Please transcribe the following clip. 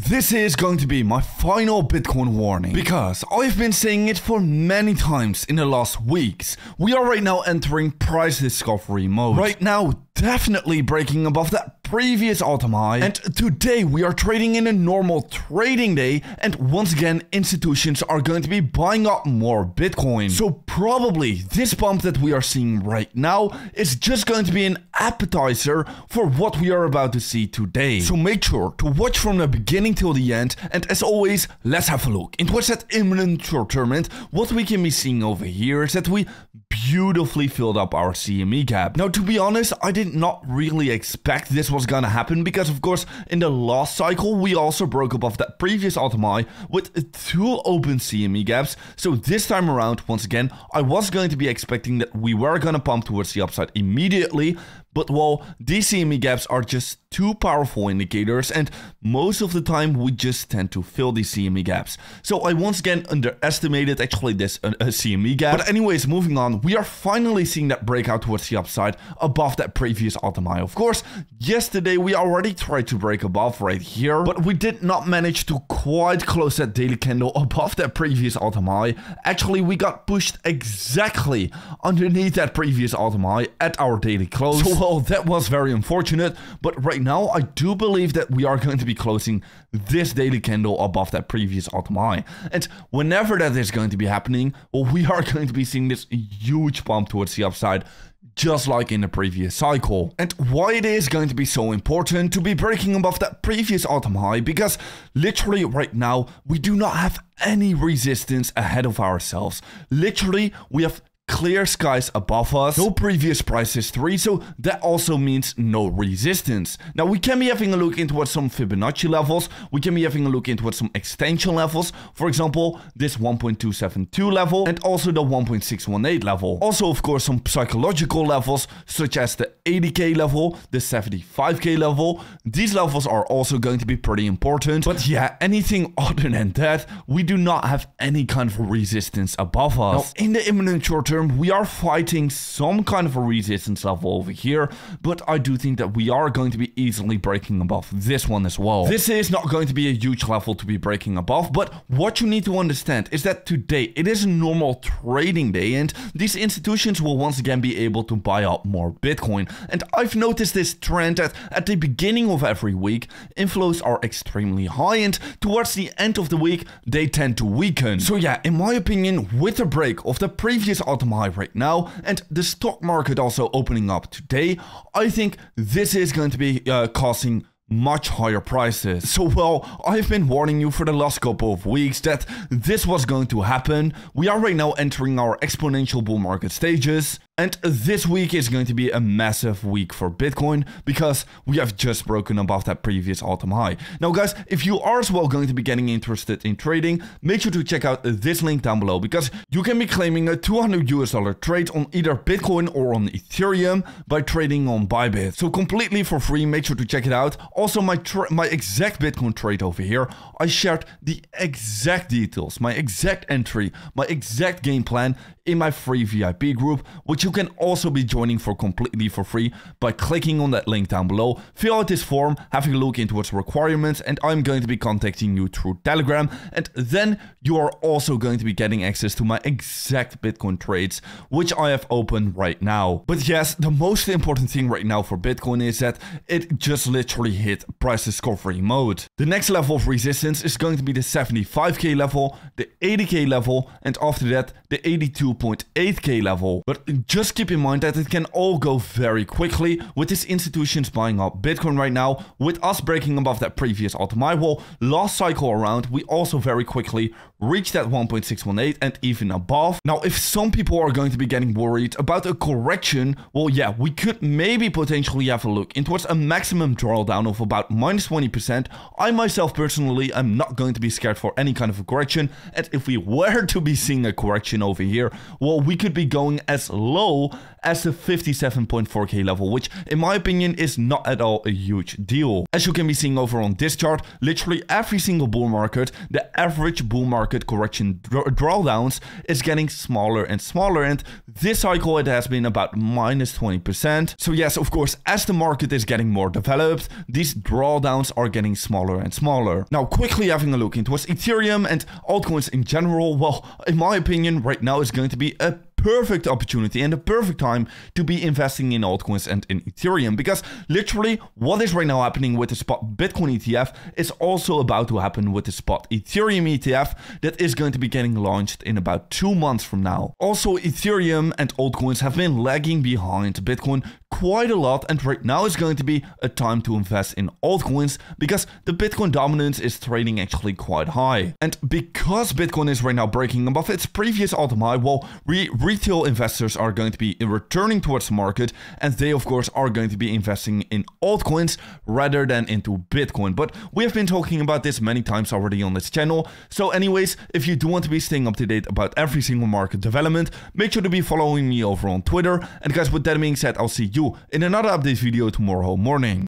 This is going to be my final Bitcoin warning, because I've been saying it for many times in the last weeks. We are right now entering price discovery mode. Right now, definitely breaking above that previous all-time high, and today we are trading in a normal trading day, and once again institutions are going to be buying up more Bitcoin. So probably this bump that we are seeing right now is just going to be an appetizer for what we are about to see today. So make sure to watch from the beginning till the end, and as always, let's have a look into what's that imminent short-term. What we can be seeing over here is that we beautifully filled up our CME gap. Now, to be honest, I did not really expect this was gonna happen, because of course in the last cycle we also broke above that previous all-time high with 2 open CME gaps. So this time around, once again, I was going to be expecting that we were gonna pump towards the upside immediately, but well, these CME gaps are just too powerful indicators, and most of the time we just tend to fill these CME gaps. So I once again underestimated actually this CME gap. But anyways, moving on, we are finally seeing that breakout towards the upside above that previous all-time high. Of course, yesterday we already tried to break above right here, but we did not manage to quite close that daily candle above that previous all-time high. Actually, we got pushed exactly underneath that previous all-time high at our daily close. So well, that was very unfortunate, but right now I do believe that we are going to be closing this daily candle above that previous all-time high. And whenever that is going to be happening, well, we are going to be seeing this huge pump towards the upside, just like in the previous cycle. And why it is going to be so important to be breaking above that previous all-time high, because literally right now we do not have any resistance ahead of ourselves. Literally, we have clear skies above us, no previous price history, so that also means no resistance. Now we can be having a look into what some Fibonacci levels, we can be having a look into what some extension levels, for example this 1.272 level and also the 1.618 level. Also of course some psychological levels such as the 80k level, the 75k level. These levels are also going to be pretty important, but yeah, anything other than that, we do not have any kind of resistance above us. Now in the imminent short term, we are fighting some kind of a resistance level over here, but I do think that we are going to be easily breaking above this one as well. This is not going to be a huge level to be breaking above, but what you need to understand is that today it is a normal trading day, and these institutions will once again be able to buy up more Bitcoin. And I've noticed this trend that at the beginning of every week, inflows are extremely high, and towards the end of the week, they tend to weaken. So yeah, in my opinion, with the break of the previous all-time high right now, and the stock market also opening up today, I think this is going to be causing much higher prices. So well, I've been warning you for the last couple of weeks that this was going to happen. We are right now entering our exponential bull market stages, and this week is going to be a massive week for Bitcoin, because we have just broken above that previous all-time high. Now guys, if you are as well going to be getting interested in trading, make sure to check out this link down below, because you can be claiming a $200 trade on either Bitcoin or on Ethereum by trading on Bybit. So completely for free, make sure to check it out. Also my exact Bitcoin trade over here, I shared the exact details, my exact entry, my exact game plan in my free VIP group, which you can also be joining for completely for free by clicking on that link down below. Fill out this form, having a look into its requirements, and I'm going to be contacting you through Telegram, and then you are also going to be getting access to my exact Bitcoin trades, which I have open right now. But yes, the most important thing right now for Bitcoin is that it just literally hit price discovery mode. The next level of resistance is going to be the 75k level, the 80k level, and after that the 82.8k level. But just keep in mind that it can all go very quickly with these institutions buying up Bitcoin right now, with us breaking above that previous all-time high. Well, last cycle around, we also very quickly reached that 1.618 and even above. Now, if some people are going to be getting worried about a correction, well, yeah, we could maybe potentially have a look into what's a maximum drawdown of about -20%. I myself personally am not going to be scared for any kind of a correction, and if we were to be seeing a correction over here, well, we could be going as low as the 57.4k level, which in my opinion is not at all a huge deal. As you can be seeing over on this chart, literally every single bull market, the average bull market correction drawdowns is getting smaller and smaller, and this cycle it has been about -20%. So yes, of course, as the market is getting more developed, these drawdowns are getting smaller and smaller. Now, quickly having a look into Ethereum and altcoins in general, well, in my opinion, right now is going to be a perfect opportunity and a perfect time to be investing in altcoins and in Ethereum, because literally what is right now happening with the spot Bitcoin ETF is also about to happen with the spot Ethereum ETF that is going to be getting launched in about 2 months from now. Also, Ethereum and altcoins have been lagging behind Bitcoin quite a lot, and right now is going to be a time to invest in altcoins because the Bitcoin dominance is trading actually quite high. And because Bitcoin is right now breaking above its previous all-time high, well, retail investors are going to be returning towards the market, and they of course are going to be investing in altcoins rather than into Bitcoin. But we have been talking about this many times already on this channel. So anyways, if you do want to be staying up to date about every single market development, make sure to be following me over on Twitter. And guys, with that being said, I'll see you in another update video tomorrow morning.